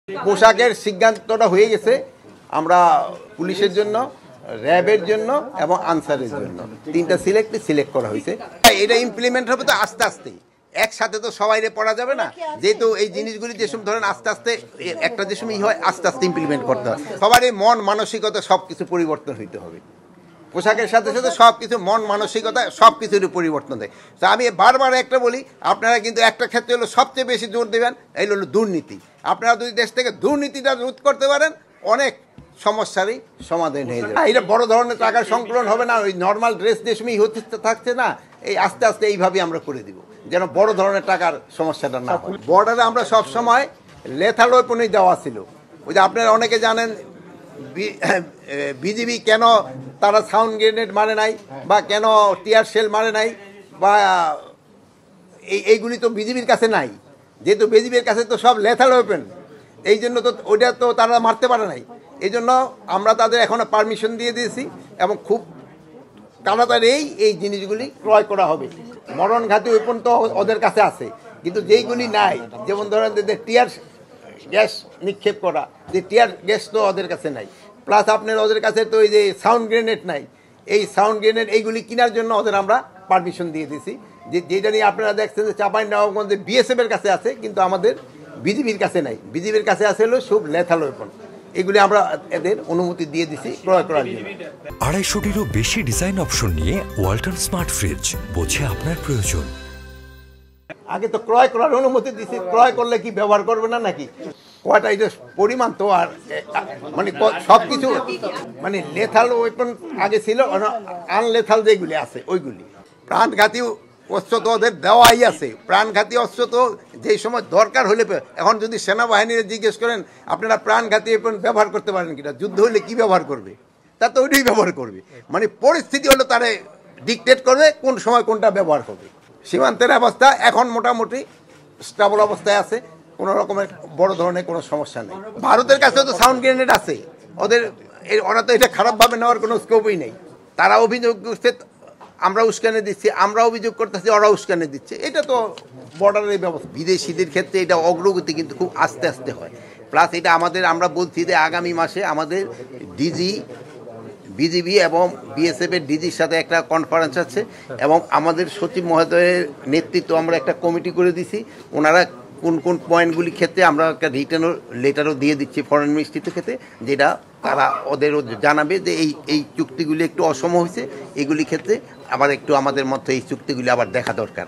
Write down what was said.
পোশাকের সিদ্ধান্তটা হয়ে গেছে। আমরা পুলিশের জন্য, র্যাবের জন্য এবং আনসারের জন্য তিনটা সিলেক্ট করা হয়েছে। এটা ইমপ্লিমেন্ট হবে তো আস্তে আস্তে, একসাথে তো সবাইরে পড়া যাবে না। যেহেতু এই জিনিসগুলি যেসব ধরেন আস্তে আস্তে একটা যে সময় হয় আস্তে আস্তে ইমপ্লিমেন্ট করতে হয়। সবারই মন মানসিকতা সব কিছু পরিবর্তন হইতে হবে। পোশাকের সাথে সাথে সব কিছু মন মানসিকতা সব কিছুরই পরিবর্তন দেয়। তো আমি বারবার একটা বলি, আপনারা কিন্তু একটা ক্ষেত্রে হলো সবচেয়ে বেশি জোর দেবেন, এই হলো দুর্নীতি। আপনারা যদি দেশ থেকে দুর্নীতিটা রোধ করতে পারেন, অনেক সমস্যারই সমাধান হয়ে যাবে। এটা বড় ধরনের টাকার সংকলন হবে না, ওই নর্মাল ড্রেস যে সময় হতে থাকছে না, এই আস্তে আস্তে এইভাবে আমরা করে দিব, যেন বড় ধরনের টাকার সমস্যাটা না হয়। বর্ডারে আমরা সবসময় লেথাল ওয়েপনই দেওয়া ছিল। ওই যে আপনারা অনেকে জানেন বিজিবি কেন তারা সাউন্ড গ্রেনেড মারে নাই, বা কেন টিয়ার শেল মারে নাই, বা এইগুলি তো বিজিবির কাছে নাই। যেহেতু বিজিবির কাছে তো সব লেথাল ওয়েপন, এই জন্য তো ওইটা তো তারা মারতে পারে নাই। এই জন্য আমরা তাদের এখনো পারমিশন দিয়ে দিয়েছি এবং খুব তাড়াতাড়ি এই জিনিসগুলি ক্রয় করা হবে। মরণঘাতী ওয়েপন তো ওদের কাছে আছে, কিন্তু যেইগুলি নাই, যেমন ধরেন টিয়ার গ্যাস নিক্ষেপ করা, যে টিয়ার গ্যাস তো ওদের কাছে নাই। প্লাস আপনার ওদের কাছে তো এই যে সাউন্ড গ্রেনেড নাই। এই সাউন্ড গ্রেনেড এইগুলি কেনার জন্য ওদের আমরা পারমিশন দিয়ে দিয়েছি। যেটা নিয়ে আপনারা দেখছেন যে চাঁপাইনবাবগঞ্জে বিএসএফ এর কাছে আছে, কিন্তু আমাদের বিজিবির কাছে নাই। বিজিবির কাছে আছে হলো সব লেথাল ওয়েপন। এগুলি আমরা এদের অনুমতি দিয়ে দিছি ক্রয় করার জন্য। 250-টিরও বেশি ডিজাইন অপশন নিয়ে ওয়ালটন স্মার্ট ফ্রিজ, বোঝে আপনার প্রয়োজন। আগে তো ক্রয় করার অনুমতি দিছি, ক্রয় করলে কি ব্যবহার করবে না নাকি? কয়টা এটা পরিমাণ তো আর মানে সব কিছু মানে লেথাল ওয়েপন আগে ছিল, আনলেথাল যেগুলি আছে ওইগুলি। প্রাণঘাতী অস্ত্র তো ওদের দেওয়াই আছে। প্রাণঘাতী অস্ত্র তো যেই সময় দরকার হলে, এখন যদি সেনাবাহিনীর জিজ্ঞেস করেন আপনারা প্রাণঘাতী ওয়েপন ব্যবহার করতে পারেন কিনা, যুদ্ধ হলে কি ব্যবহার করবে, তা তো ওইটাই ব্যবহার করবে। মানে পরিস্থিতি হলো তারা ডিকটেট করবে কোন সময় কোনটা ব্যবহার করবে। সীমান্তের অবস্থা এখন মোটামুটি স্টেবল অবস্থায় আছে, কোনো রকমের বড় ধরনের কোনো সমস্যা নেই। ভারতের কাছে তো সাউন্ড গ্রেনেড আছে, ওরা তো এটা খারাপভাবে নেওয়ার কোনো স্কোপই নেই। তারা অভিযোগ করছে, আমরা উস্কানি দিচ্ছি, আমরা অভিযোগ করতেছি, ওরা উস্কানি দিচ্ছে। এটা তো বর্ডারের ব্যবস্থা। বিদেশিদের ক্ষেত্রে এটা অগ্রগতি কিন্তু খুব আস্তে আস্তে হয়। প্লাস এটা আমরা বলছি যে আগামী মাসে আমাদের বিজিবি এবং বিএসএফের ডিজির সাথে একটা কনফারেন্স আছে, এবং আমাদের সচিব মহোদয়ের নেতৃত্ব আমরা একটা কমিটি করে দিছি। ওনারা কোন কোন পয়েন্টগুলি ক্ষেত্রে আমরা একটা রিটার্ন লেটারও দিয়ে দিচ্ছি ফরেন মিনিস্ট্রির ক্ষেত্রে, যেটা তারা ওদেরও জানাবে যে এই চুক্তিগুলি একটু অসম হয়েছে, এগুলি ক্ষেত্রে আবার একটু আমাদের মধ্যে এই চুক্তিগুলি আবার দেখা দরকার।